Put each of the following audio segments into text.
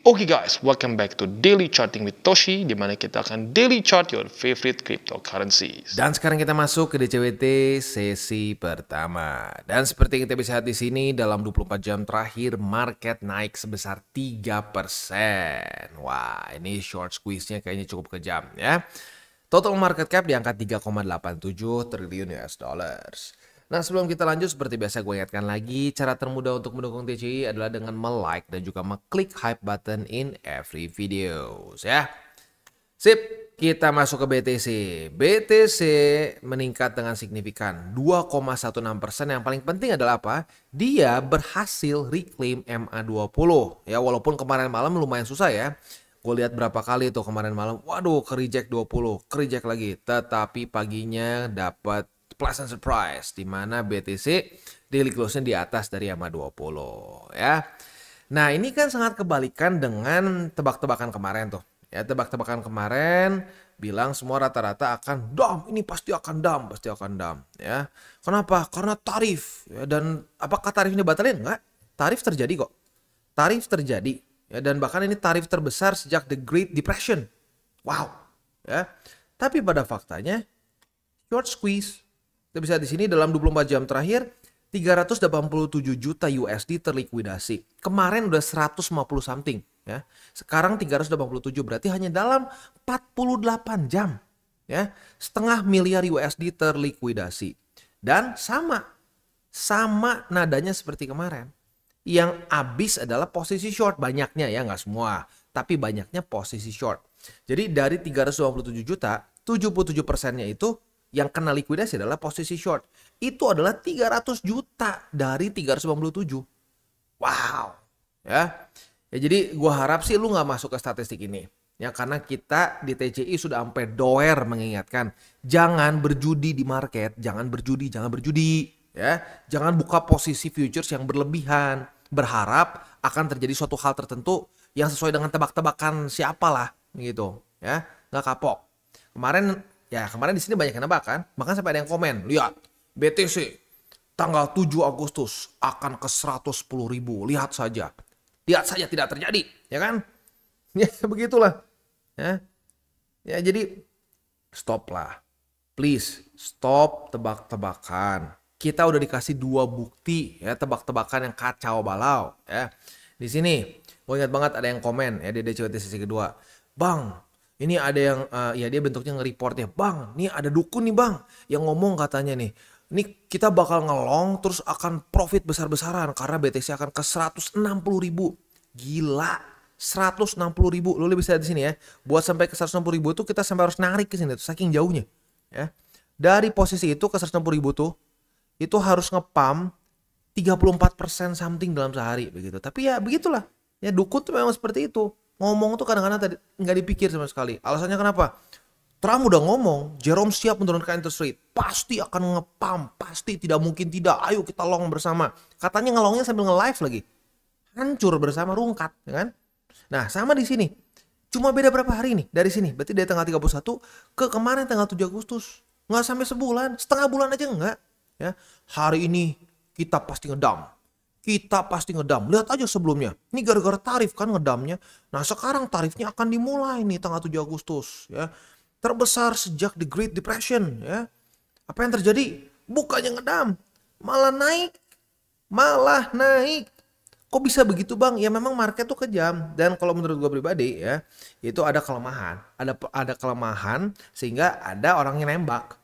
Oke guys, welcome back to Daily Charting with Toshi, di mana kita akan daily chart your favorite cryptocurrencies. Dan sekarang kita masuk ke DCWT sesi pertama. Dan seperti yang kita bisa lihat di sini, dalam 24 jam terakhir market naik sebesar 3%. Wah, ini short squeeze-nya kayaknya cukup kejam ya. Total market cap di angka 3,87 triliun US dollars. Nah, sebelum kita lanjut, seperti biasa gue ingatkan lagi, cara termudah untuk mendukung TCI adalah dengan like dan juga klik hype button in every videos ya. Sip, kita masuk ke BTC. BTC meningkat dengan signifikan 2,16%. Yang paling penting adalah apa? Dia berhasil reclaim MA20 ya, walaupun kemarin malam lumayan susah ya. Gue lihat berapa kali tuh kemarin malam, waduh, ke reject 20, ke reject lagi. Tetapi paginya dapat pleasant surprise di mana BTC daily close-nya di atas dari MA20 ya. Nah, ini kan sangat kebalikan dengan tebak-tebakan kemarin tuh. Ya, tebak-tebakan kemarin bilang semua rata-rata akan dump, ini pasti akan dump, ya. Kenapa? Karena tarif ya, dan apakah tarifnya batalin? Enggak. Tarif terjadi kok. Tarif terjadi ya, dan bahkan ini tarif terbesar sejak The Great Depression. Wow, ya. Tapi pada faktanya short squeeze. Kita bisa di sini dalam 24 jam terakhir 387 juta USD terlikuidasi. Kemarin udah 150 something ya. Sekarang 387, berarti hanya dalam 48 jam ya, setengah miliar USD terlikuidasi. Dan sama nadanya seperti kemarin. Yang habis adalah posisi short, banyaknya ya, nggak semua, tapi banyaknya posisi short. Jadi dari 327 juta, 77%-nya itu yang kena likuidasi adalah posisi short. Itu adalah 300 juta dari 397. Wow. Ya, jadi gua harap sih lu nggak masuk ke statistik ini. Ya, karena kita di TCI sudah sampai doer mengingatkan, jangan berjudi di market, jangan berjudi. Ya, jangan buka posisi futures yang berlebihan, berharap akan terjadi suatu hal tertentu yang sesuai dengan tebak-tebakan siapalah gitu. Ya, nggak kapok. Kemarin di sini banyak yang nebak kan, bahkan sampai ada yang komen, lihat BTC tanggal 7 Agustus akan ke 110.000, lihat saja tidak terjadi, ya kan? Ya begitulah, ya jadi stop lah, please stop tebak-tebakan. Kita udah dikasih 2 bukti ya, tebak-tebakan yang kacau balau ya. Di sini gue ingat banget ada yang komen ya di DCWT sesi kedua, bang. Ini ada yang, ya dia bentuknya nge-report ya. Bang, nih ada dukun nih bang. Yang ngomong katanya nih. Ini kita bakal ngelong terus akan profit besar-besaran. Karena BTC akan ke 160.000. Gila. 160.000. Lu bisa lihat di sini ya. Buat sampai ke 160.000 tuh kita sampai harus narik ke sini tuh. Saking jauhnya. Ya. Dari posisi itu ke 160.000 tuh. Itu harus ngepam 34% something dalam sehari. Begitu. Tapi ya begitulah. Ya dukun tuh memang seperti itu. Ngomong tuh kadang-kadang tadi nggak dipikir sama sekali. Alasannya kenapa? Trump udah ngomong, Jerome siap menurunkan interest rate. Pasti akan ngepam, pasti tidak mungkin tidak. Ayo kita long bersama. Katanya ngelongnya sambil nge-live lagi. Hancur bersama, rungkat, ya kan? Nah, sama di sini. Cuma beda berapa hari nih dari sini. Berarti dari tanggal 31 ke kemarin tanggal 7 Agustus. Nggak sampai sebulan, setengah bulan aja enggak. Ya, hari ini kita pasti ngedam. Lihat aja sebelumnya. Ini gara-gara tarif kan ngedamnya. Nah, sekarang tarifnya akan dimulai nih tanggal 7 Agustus ya. Terbesar sejak The Great Depression ya. Apa yang terjadi? Bukannya ngedam, malah naik. Kok bisa begitu, Bang? Ya memang market tuh kejam, dan kalau menurut gue pribadi ya, itu ada kelemahan. Ada kelemahan sehingga ada orang yang nembak.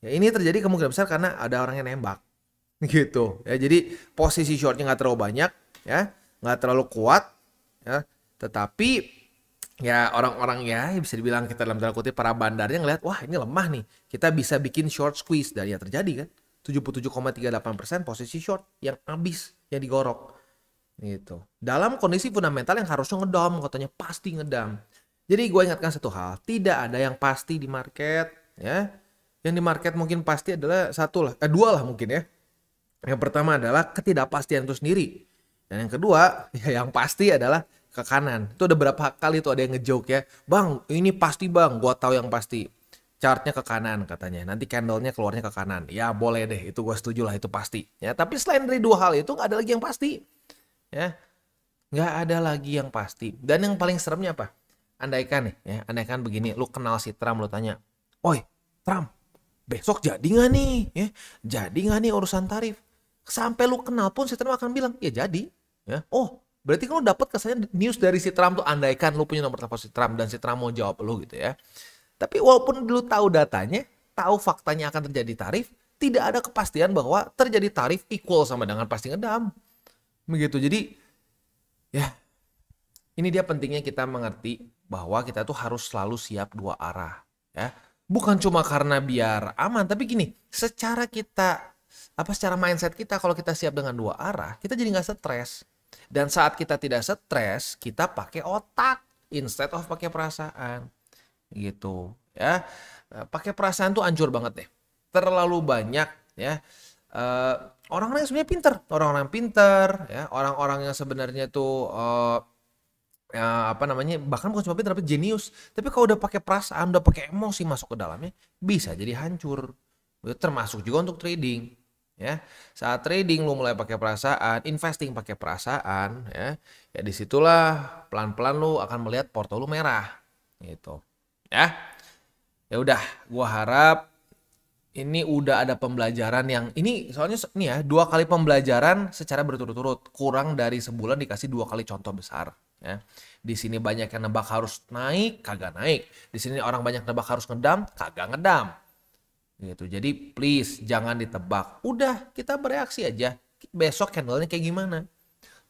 Ya, ini terjadi kemungkinan besar karena ada orang yang nembak. Gitu ya, jadi posisi shortnya nggak terlalu banyak ya, nggak terlalu kuat ya, tetapi ya orang-orang ya bisa dibilang kita dalam tanda kutip para bandarnya ngelihat, wah ini lemah nih, kita bisa bikin short squeeze, dan ya terjadi kan 77,38% posisi short yang habis, yang digorok gitu dalam kondisi fundamental yang harusnya ngedam, katanya pasti ngedam. Jadi gue ingatkan satu hal, tidak ada yang pasti di market ya. Yang di market mungkin pasti adalah dua lah mungkin ya. Yang pertama adalah ketidakpastian itu sendiri. Dan yang kedua, ya yang pasti adalah ke kanan. Itu ada berapa kali tuh ada yang ngejoke ya. Bang, ini pasti bang, gua tahu yang pasti. Chartnya ke kanan katanya. Nanti candlenya keluarnya ke kanan. Ya boleh deh, itu gua setuju lah, itu pasti. Ya, tapi selain dari dua hal itu nggak ada lagi yang pasti. Ya. Nggak ada lagi yang pasti. Dan yang paling seremnya apa? Andaikan nih, ya, andaikan begini, lu kenal si Trump, lu tanya, "Oi, Trump, besok jadi nggak nih? Ya, jadi nggak nih urusan tarif?" Sampai lu kenal pun si Trump akan bilang, "Ya jadi." Ya, oh, berarti kan lu dapat kesannya news dari si Trump tuh, andaikan lu punya nomor telepon si Trump dan si Trump mau jawab lu gitu ya. Tapi walaupun lu tahu datanya, tahu faktanya akan terjadi tarif, tidak ada kepastian bahwa terjadi tarif equal sama dengan pasti ngedam. Begitu. Jadi, ya, ini dia pentingnya kita mengerti bahwa kita tuh harus selalu siap dua arah, ya. Bukan cuma karena biar aman, tapi gini, secara mindset kita kalau kita siap dengan dua arah, kita jadi nggak stres. Dan saat kita tidak stres, kita pakai otak instead of pakai perasaan, gitu, ya. Pakai perasaan tuh hancur banget deh. Terlalu banyak, ya. eh, Orang-orang yang sebenarnya pinter, orang-orang yang pinter, ya, orang-orang yang sebenarnya tuh ya, apa namanya, bahkan bukan cuma pintar tapi jenius, tapi kalau udah pakai perasaan, udah pakai emosi masuk ke dalamnya, bisa jadi hancur. Itu termasuk juga untuk trading, ya. Saat trading lu mulai pakai perasaan, investing pakai perasaan, ya disitulah pelan-pelan lu akan melihat porto lu merah, gitu, ya. Ya udah, gua harap ini udah ada pembelajaran yang ini, soalnya ini ya, 2 kali pembelajaran secara berturut-turut, kurang dari sebulan dikasih 2 kali contoh besar, ya. Di sini banyak yang nebak harus naik, kagak naik. Di sini orang banyak nebak harus ngedam, kagak ngedam. Gitu. Jadi please jangan ditebak. Udah, kita bereaksi aja. Besok candlenya kayak gimana?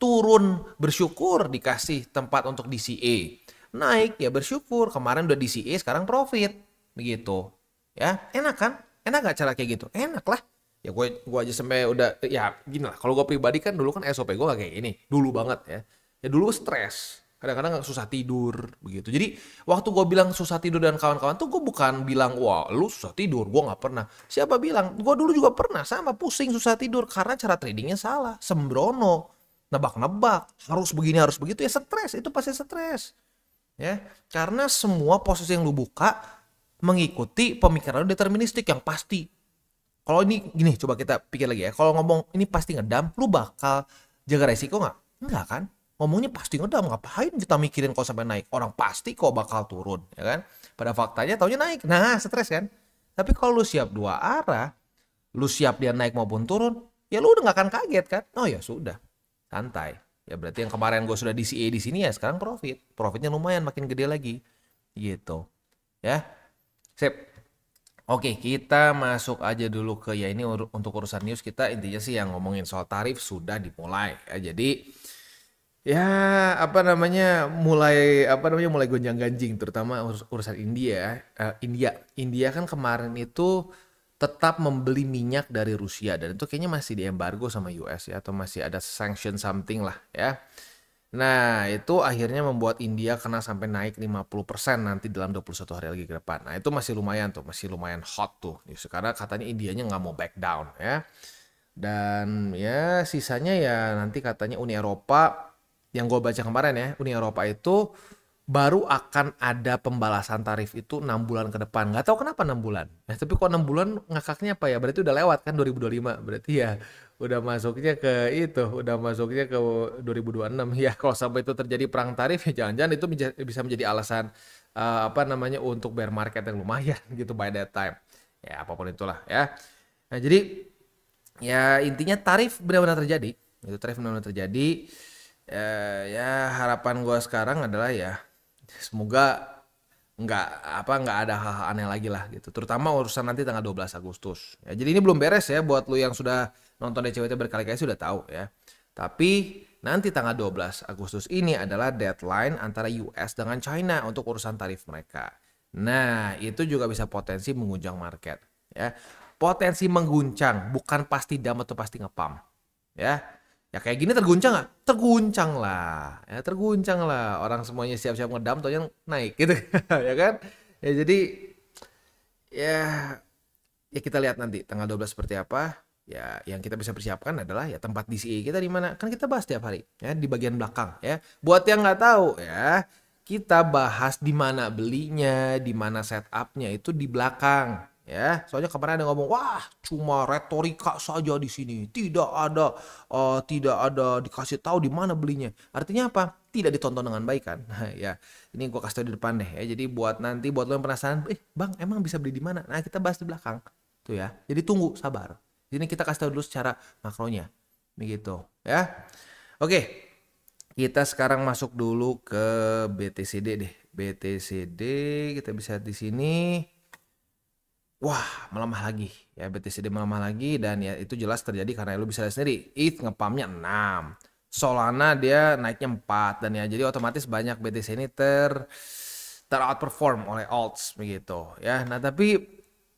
Turun, bersyukur dikasih tempat untuk DCA. Naik ya bersyukur, kemarin udah DCA, sekarang profit. Begitu. Ya, enak kan? Enak gak cara kayak gitu? Enak lah. Ya gue aja sampai udah, ya gini lah. Kalau gue pribadi kan dulu kan SOP gue gak kayak ini. Dulu banget ya. Ya dulu stres. Kadang-kadang susah tidur begitu. Jadi waktu gue bilang susah tidur dan kawan-kawan tuh, gue bukan bilang wah lu susah tidur, gue nggak pernah. Siapa bilang? Gue dulu juga pernah sama, pusing susah tidur karena cara tradingnya salah, sembrono, nebak-nebak, harus begini harus begitu, ya stres, itu pasti stres, ya. Karena semua posisi yang lu buka mengikuti pemikiran lu deterministik yang pasti. Kalau ini gini, coba kita pikir lagi ya. Kalau ngomong ini pasti ngedam, lu bakal jaga resiko nggak? Enggak kan? Ngomongnya pasti ngedam, ngapain kita mikirin kalau sampai naik? Orang pasti kok bakal turun, ya kan? Pada faktanya taunya naik. Nah, stres kan? Tapi kalau lu siap dua arah, lu siap dia naik maupun turun, ya lu udah nggak akan kaget kan? Oh ya sudah, santai. Ya berarti yang kemarin gue sudah DCA di sini ya sekarang profit. Profitnya lumayan makin gede lagi. Gitu. Ya. Sip. Oke, kita masuk aja dulu ke ya ini untuk urusan news kita, intinya sih yang ngomongin soal tarif sudah dimulai. Ya, jadi ya mulai gonjang-ganjing terutama urusan India. India kan kemarin itu tetap membeli minyak dari Rusia dan itu kayaknya masih diembargo sama US ya, atau masih ada sanction something lah ya. Nah, itu akhirnya membuat India kena sampai naik 50% nanti dalam 21 hari lagi ke depan. Nah, itu masih lumayan tuh, masih lumayan hot tuh. Karena katanya Indianya nggak mau back down ya. Dan ya sisanya ya nanti katanya Uni Eropa, yang gue baca kemarin ya, Uni Eropa itu baru akan ada pembalasan tarif itu 6 bulan ke depan. Nggak tahu kenapa 6 bulan. Nah, tapi kok 6 bulan ngakaknya apa ya? Berarti udah lewat kan 2025. Berarti ya udah masuknya ke itu, udah masuknya ke 2026. Ya kalau sampai itu terjadi perang tarif ya jangan-jangan itu bisa menjadi alasan untuk bear market yang lumayan gitu by that time. Ya apapun itulah ya. Nah, jadi ya intinya tarif benar-benar terjadi. Itu tarif benar-benar terjadi. Ya harapan gue sekarang adalah ya semoga nggak ada hal-hal aneh lagi lah gitu. Terutama urusan nanti tanggal 12 Agustus. Ya, jadi ini belum beres ya buat lu yang sudah nonton DCWT berkali-kali sudah tahu ya. Tapi nanti tanggal 12 Agustus ini adalah deadline antara US dengan China untuk urusan tarif mereka. Nah, itu juga bisa potensi mengguncang market ya. Potensi mengguncang, bukan pasti dam atau pasti ngepam. Ya. Ya kayak gini terguncang nggak? Terguncang lah. Ya terguncang lah. Orang semuanya siap-siap ngedam atau yang naik gitu. Ya kan? Ya jadi ya kita lihat nanti tanggal 12 seperti apa. Ya yang kita bisa persiapkan adalah ya tempat DCA kita di mana. Kan kita bahas tiap hari ya di bagian belakang ya. Buat yang nggak tahu ya, kita bahas di mana belinya, di mana setupnya itu di belakang ya. Soalnya kemarin ada ngomong, wah cuma retorika saja di sini, tidak ada dikasih tahu di mana belinya. Artinya apa? Tidak ditonton dengan baik kan. Nah, ya ini gue kasih tahu di depan deh ya. Jadi buat lo yang penasaran, bang emang bisa beli di mana? Nah kita bahas di belakang tuh ya. Jadi tunggu, sabar. Ini kita kasih tahu dulu secara makronya, begitu ya. Oke. Kita sekarang masuk dulu ke BTCD deh. BTCD kita bisa lihat di sini. Wah, melemah lagi. Ya, BTCD melemah lagi dan ya itu jelas terjadi karena lu bisa lihat sendiri. ETH ngepumpnya 6. Solana dia naiknya 4 dan ya jadi otomatis banyak BTC ini outperform oleh alts begitu ya. Nah, tapi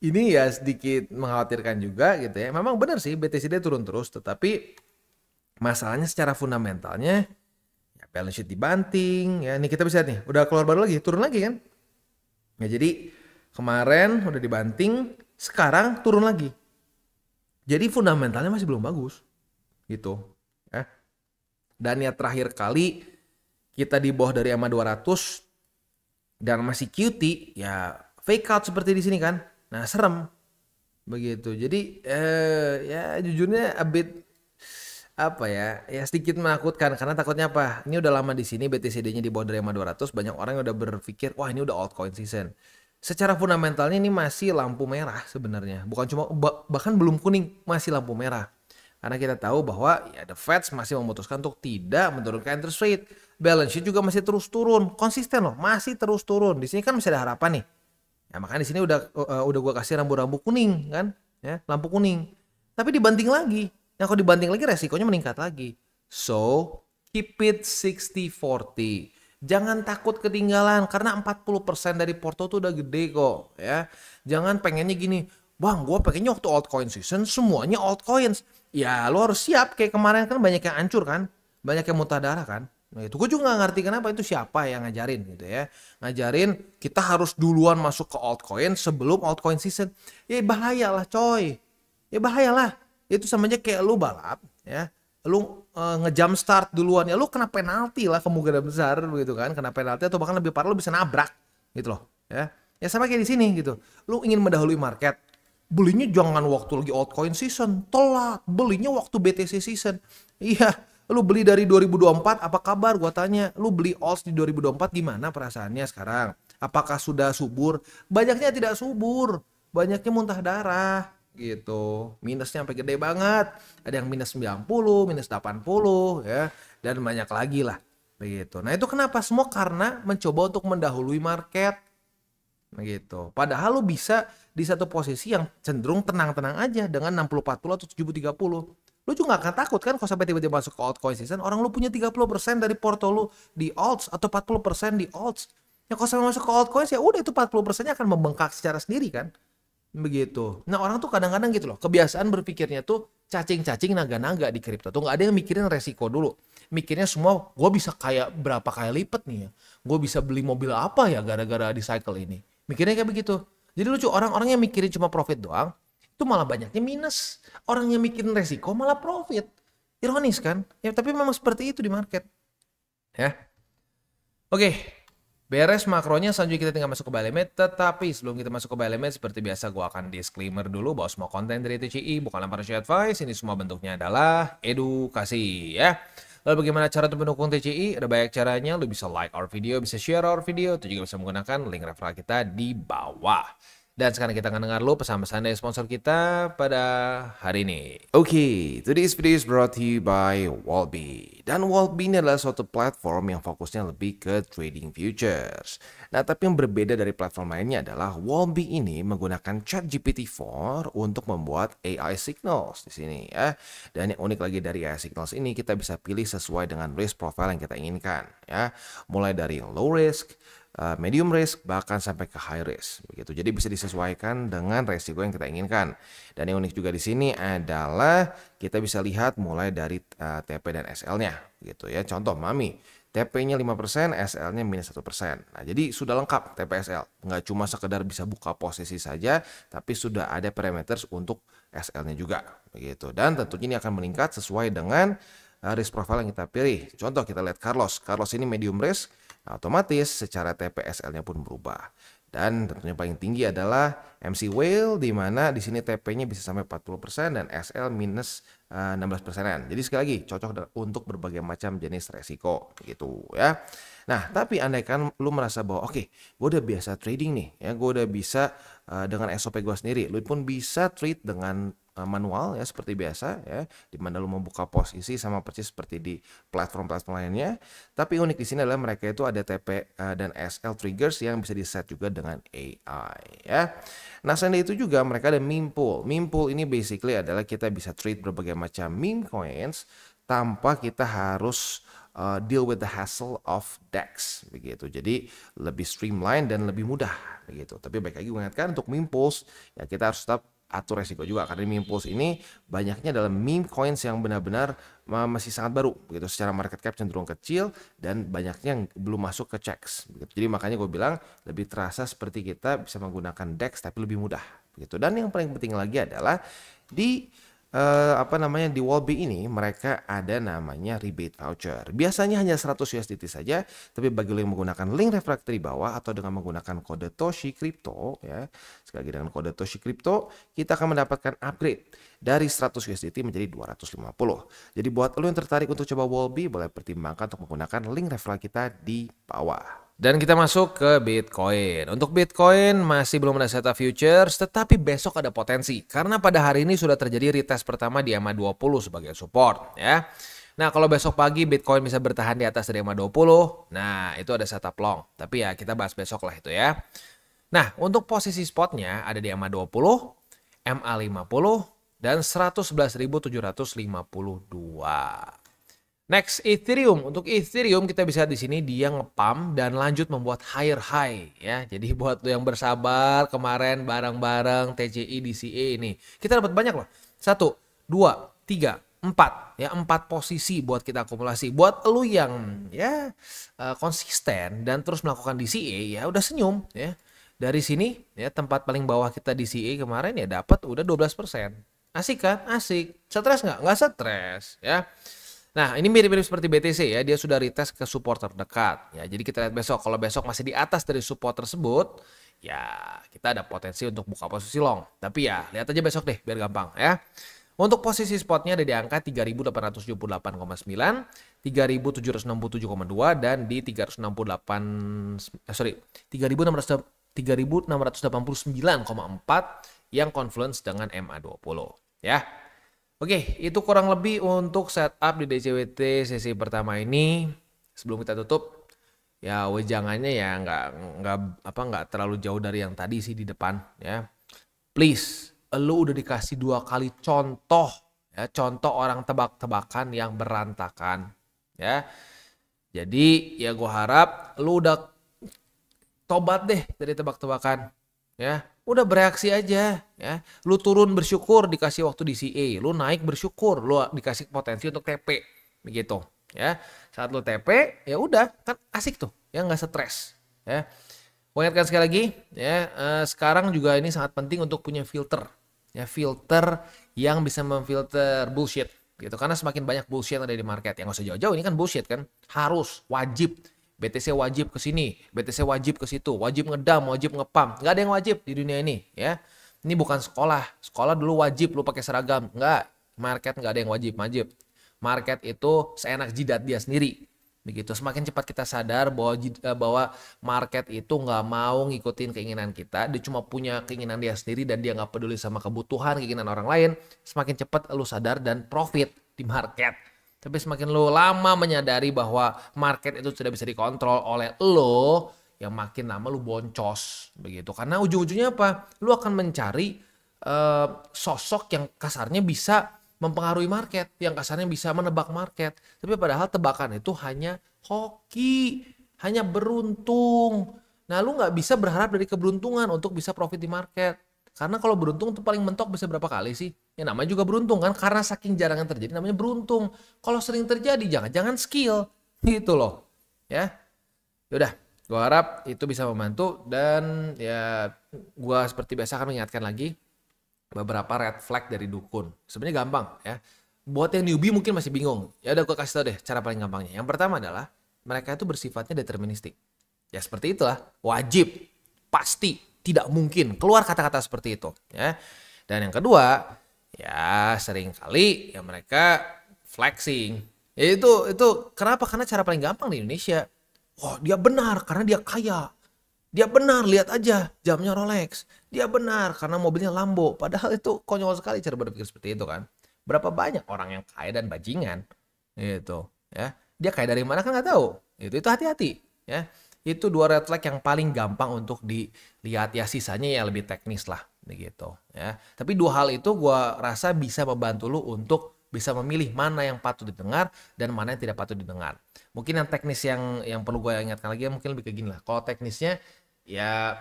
ini ya sedikit mengkhawatirkan juga gitu ya. Memang benar sih BTCD turun terus, tetapi masalahnya secara fundamentalnya balance sheet dibanting ya. Ini kita bisa lihat nih, udah keluar baru lagi, turun lagi kan. Ya jadi kemarin udah dibanting, sekarang turun lagi. Jadi fundamentalnya masih belum bagus gitu ya. Dan ya terakhir kali kita di bawah dari EMA 200 dan masih QT ya fake out seperti di sini kan. Nah, serem begitu. Jadi ya jujurnya a bit apa ya sedikit menakutkan karena takutnya apa, ini udah lama di sini BTCD-nya di bawah dari EMA 200, banyak orang yang udah berpikir wah ini udah altcoin season. Secara fundamentalnya ini masih lampu merah sebenarnya, bukan cuma bahkan belum kuning, masih lampu merah karena kita tahu bahwa ya the Fed masih memutuskan untuk tidak menurunkan interest rate, balance sheet juga masih terus turun, konsisten loh, masih terus turun. Di sini kan masih ada harapan nih ya, makanya di sini udah gua kasih rambu-rambu kuning kan ya, lampu kuning, tapi dibanting lagi. Nah kalau dibanting lagi resikonya meningkat lagi. So keep it 60-40. Jangan takut ketinggalan karena 40% dari porto tuh udah gede kok ya. Jangan pengennya gini, bang gue pengennya waktu altcoin season semuanya altcoins. Ya lo harus siap, kayak kemarin kan banyak yang hancur kan. Banyak yang muntah darah kan. Nah itu gue juga gak ngerti kenapa itu siapa yang ngajarin gitu ya. Ngajarin kita harus duluan masuk ke altcoin sebelum altcoin season. Ya bahaya lah coy. Ya bahaya lah. Itu sama aja kayak lu balap ya, lu ngejump start duluan ya lu kena penalti lah, kemungkinan besar begitu kan, kena penalti atau bahkan lebih parah lu bisa nabrak gitu loh ya. Ya sama kayak di sini gitu, lu ingin mendahului market, belinya jangan waktu lagi altcoin season, telat, belinya waktu BTC season. Iya, lu beli dari 2024 apa kabar, gua tanya, lu beli alts di 2024 gimana perasaannya sekarang, apakah sudah subur? Banyaknya tidak subur, banyaknya muntah darah gitu, minusnya sampai gede banget, ada yang minus 90, minus 80 ya, dan banyak lagi lah begitu. Nah itu kenapa? Semua karena mencoba untuk mendahului market begitu. Padahal lu bisa di satu posisi yang cenderung tenang-tenang aja dengan 60-40 atau 70-30. Lu juga gak akan takut kan kalau sampai tiba-tiba masuk ke altcoin season, orang lu punya 30% dari porto lu di alts atau 40% di alts. Ya kalau sampai masuk ke altcoins ya udah itu 40%-nya akan membengkak secara sendiri kan. Begitu. Nah orang tuh kadang-kadang gitu loh, kebiasaan berpikirnya tuh cacing-cacing naga-naga di kripto tuh, nggak ada yang mikirin resiko dulu. Mikirnya semua gue bisa kayak berapa kali lipat nih ya, gue bisa beli mobil apa ya gara-gara di cycle ini. Mikirnya kayak begitu. Jadi lucu, orang-orang yang mikirin cuma profit doang itu malah banyaknya minus. Orang yang mikirin resiko malah profit. Ironis kan? Ya tapi memang seperti itu di market. Ya. Oke. Beres makronya, selanjutnya kita tinggal masuk ke buy limit. Tetapi sebelum kita masuk ke buy limit, seperti biasa gue akan disclaimer dulu bahwa semua konten dari TCI bukanlah financial advice. Ini semua bentuknya adalah edukasi ya. Lalu bagaimana cara untuk mendukung TCI? Ada banyak caranya. Lu bisa like our video, bisa share our video. Itu juga bisa menggunakan link referral kita di bawah. Dan sekarang kita akan dengar lu pesan-pesan dari sponsor kita pada hari ini. Oke, today's video is brought to you by Wallbe. Dan Wallbe ini adalah suatu platform yang fokusnya lebih ke trading futures. Nah, tapi yang berbeda dari platform lainnya adalah Wallbe ini menggunakan ChatGPT-4 untuk membuat AI signals di sini ya. Dan yang unik lagi dari AI signals ini, kita bisa pilih sesuai dengan risk profile yang kita inginkan ya. Mulai dari low risk, medium risk, bahkan sampai ke high risk begitu. Jadi bisa disesuaikan dengan resiko yang kita inginkan. Dan yang unik juga di sini adalah kita bisa lihat mulai dari TP dan SL-nya gitu ya. Contoh Mami, TP-nya 5%, SL-nya minus 1%. Nah, jadi sudah lengkap TP SL. Nggak cuma sekedar bisa buka posisi saja, tapi sudah ada parameters untuk SL-nya juga begitu. Dan tentunya ini akan meningkat sesuai dengan risk profile yang kita pilih. Contoh kita lihat Carlos. Carlos ini medium risk. Nah, otomatis secara TPSL-nya pun berubah. Dan tentunya paling tinggi adalah MC Whale, di mana di sini TP-nya bisa sampai 40% dan SL minus 16%. Jadi sekali lagi cocok untuk berbagai macam jenis resiko gitu ya. Nah, tapi andaikan lu merasa bahwa oke, gue udah biasa trading nih ya, gue udah bisa dengan SOP gue sendiri, lu pun bisa trade dengan manual ya seperti biasa ya, di mana lu membuka posisi sama persis seperti di platform-platform lainnya. Tapi unik di sini adalah mereka itu ada TP dan SL triggers yang bisa di set juga dengan AI ya. Nah, selain itu juga mereka ada meme pool. Meme pool ini basically adalah kita bisa trade berbagai macam meme coins tanpa kita harus deal with the hassle of DEX begitu. Jadi lebih streamline dan lebih mudah begitu. Tapi baik lagi gue ingatkan untuk meme pools ya kita harus tetap atur resiko juga, karena meme pools ini banyaknya dalam meme coins yang benar-benar masih sangat baru begitu, secara market cap cenderung kecil dan banyaknya yang belum masuk ke checks begitu. Jadi makanya gue bilang lebih terasa seperti kita bisa menggunakan DEX tapi lebih mudah begitu. Dan yang paling penting lagi adalah di di Wallbe ini mereka ada namanya rebate voucher. Biasanya hanya 100 USDT saja, tapi bagi lo yang menggunakan link refraktor di bawah atau dengan menggunakan kode Toshi Crypto ya. Sekali lagi dengan kode Toshi Crypto, kita akan mendapatkan upgrade dari 100 USDT menjadi 250. Jadi buat lo yang tertarik untuk coba Wallbe, boleh pertimbangkan untuk menggunakan link referral kita di bawah. Dan kita masuk ke Bitcoin. Untuk Bitcoin masih belum ada setup futures, tetapi besok ada potensi. Karena pada hari ini sudah terjadi retest pertama di EMA20 sebagai support ya. Nah, kalau besok pagi Bitcoin bisa bertahan di atas dari EMA20, nah itu ada setup long. Tapi ya kita bahas besok lah itu ya. Nah, untuk posisi spotnya ada di EMA20, MA50, dan 111.752. Next, Ethereum. Untuk Ethereum kita bisa di sini dia ngepump dan lanjut membuat higher high ya. Jadi buat lo yang bersabar kemarin bareng-bareng TCI DCA ini, kita dapat banyak loh. 1, 2, 3, 4 ya, 4 posisi buat kita akumulasi. Buat lo yang ya konsisten dan terus melakukan DCA ya udah senyum ya. Dari sini ya tempat paling bawah kita DCA kemarin ya dapat udah 12%. Asik kan? Asik. Stres nggak? Nggak stres ya. Nah, ini mirip-mirip seperti BTC ya, dia sudah retest ke support terdekat. Ya, jadi kita lihat besok, kalau besok masih di atas dari support tersebut, ya kita ada potensi untuk buka posisi long. Tapi ya, lihat aja besok deh, biar gampang ya. Untuk posisi spotnya ada di angka 3.878,9, 3.767,2 dan di 3.689,4 yang confluence dengan MA20 ya. Oke, itu kurang lebih untuk setup di DCWT sesi pertama ini. Sebelum kita tutup, ya wejangannya ya nggak terlalu jauh dari yang tadi sih di depan ya. Please, lu udah dikasih 2 kali contoh ya, contoh orang tebak-tebakan yang berantakan ya. Jadi ya gue harap lu udah tobat deh dari tebak-tebakan ya. Udah bereaksi aja ya. Lu turun bersyukur dikasih waktu DCA, lu naik bersyukur lu dikasih potensi untuk TP begitu ya. Saat lu TP ya udah kan asik tuh ya, nggak stres ya. Gue ingatkan sekali lagi ya, sekarang juga ini sangat penting untuk punya filter ya, filter yang bisa memfilter bullshit gitu, karena semakin banyak bullshit yang ada di market. Yang nggak usah jauh-jauh, ini kan bullshit kan, harus wajib BTC wajib ke sini, BTC wajib ke situ, wajib ngedam, wajib ngepam. Nggak ada yang wajib di dunia ini ya. Ini bukan sekolah. Sekolah dulu wajib lu pakai seragam. Nggak. Market nggak ada yang wajib. Market itu seenak jidat dia sendiri. Begitu. Semakin cepat kita sadar bahwa market itu nggak mau ngikutin keinginan kita. Dia cuma punya keinginan dia sendiri dan dia nggak peduli sama kebutuhan, keinginan orang lain. Semakin cepat lu sadar dan profit di market. Tapi semakin lo lama menyadari bahwa market itu sudah bisa dikontrol oleh lo, ya makin lama lo boncos begitu. Karena ujung-ujungnya apa? Lo akan mencari sosok yang kasarnya bisa mempengaruhi market, yang kasarnya bisa menebak market. Tapi padahal tebakan itu hanya hoki, hanya beruntung. Nah, lo nggak bisa berharap dari keberuntungan untuk bisa profit di market. Karena kalau beruntung tuh paling mentok bisa berapa kali sih? Ya namanya juga beruntung kan, karena saking jarang yang terjadi namanya beruntung. Kalau sering terjadi jangan-jangan skill gitu loh. Ya. Yaudah, gue harap itu bisa membantu dan ya gue seperti biasa akan mengingatkan lagi beberapa red flag dari dukun. Sebenarnya gampang ya. Buat yang newbie mungkin masih bingung. Ya udah gue kasih tau deh cara paling gampangnya. Yang pertama adalah mereka itu bersifatnya deterministik. Ya seperti itulah, wajib. pasti, tidak mungkin keluar kata-kata seperti itu ya. Dan yang kedua, ya seringkali ya mereka flexing. Ya itu kenapa? Karena cara paling gampang di Indonesia. Oh, dia benar karena dia kaya. Dia benar, lihat aja jamnya Rolex. Dia benar karena mobilnya Lambo. Padahal itu konyol sekali cara berpikir seperti itu kan. Berapa banyak orang yang kaya dan bajingan gitu ya. Dia kaya dari mana kan nggak tahu. Itu hati-hati ya. Itu 2 red flag yang paling gampang untuk dilihat ya, sisanya ya lebih teknis lah begitu ya. Tapi 2 hal itu gua rasa bisa membantu lu untuk bisa memilih mana yang patut didengar dan mana yang tidak patut didengar. Mungkin yang teknis yang perlu gue ingatkan lagi mungkin lebih kayak gini lah. Kalau teknisnya ya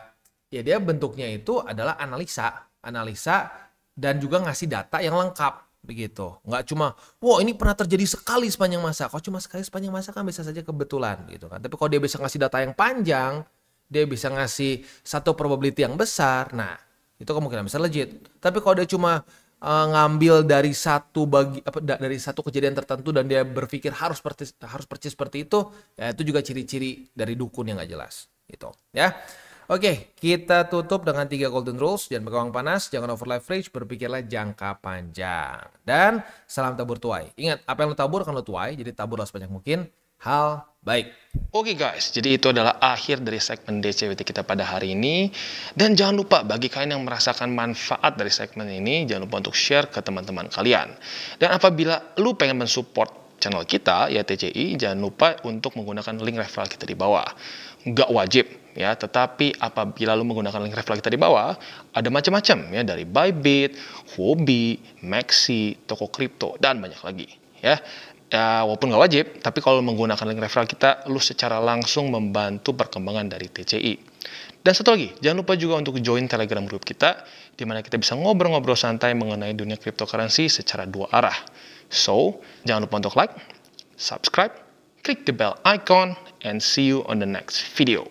dia bentuknya itu adalah analisa dan juga ngasih data yang lengkap begitu. Nggak cuma, wah ini pernah terjadi sekali sepanjang masa. Kalau cuma sekali sepanjang masa kan bisa saja kebetulan gitu kan. Tapi kalau dia bisa ngasih data yang panjang, dia bisa ngasih satu probability yang besar, nah itu kemungkinan besar legit. Tapi kalau dia cuma ngambil dari dari satu kejadian tertentu dan dia berpikir harus persis seperti itu, ya itu juga ciri-ciri dari dukun yang nggak jelas gitu ya. Oke, kita tutup dengan 3 golden rules. Jangan pegang uang panas, jangan over leverage, berpikirlah jangka panjang. Dan salam tabur tuai. Ingat, apa yang lo tabur akan lo tuai, jadi taburlah sebanyak mungkin hal baik. Oke guys, jadi itu adalah akhir dari segmen DCWT kita pada hari ini. Dan jangan lupa bagi kalian yang merasakan manfaat dari segmen ini, jangan lupa untuk share ke teman-teman kalian. Dan apabila lu pengen mensupport channel kita, ya TCI, jangan lupa untuk menggunakan link referral kita di bawah. Nggak wajib ya, tetapi apabila lu menggunakan link referral kita di bawah, ada macam-macam ya, dari Bybit, Huobi, Maxi, toko kripto, dan banyak lagi ya. Ya, walaupun nggak wajib, tapi kalau menggunakan link referral kita, lu secara langsung membantu perkembangan dari TCI. Dan satu lagi, jangan lupa juga untuk join Telegram group kita, di mana kita bisa ngobrol-ngobrol santai mengenai dunia cryptocurrency secara 2 arah. So, jangan lupa untuk like, subscribe, klik the bell icon, and see you on the next video.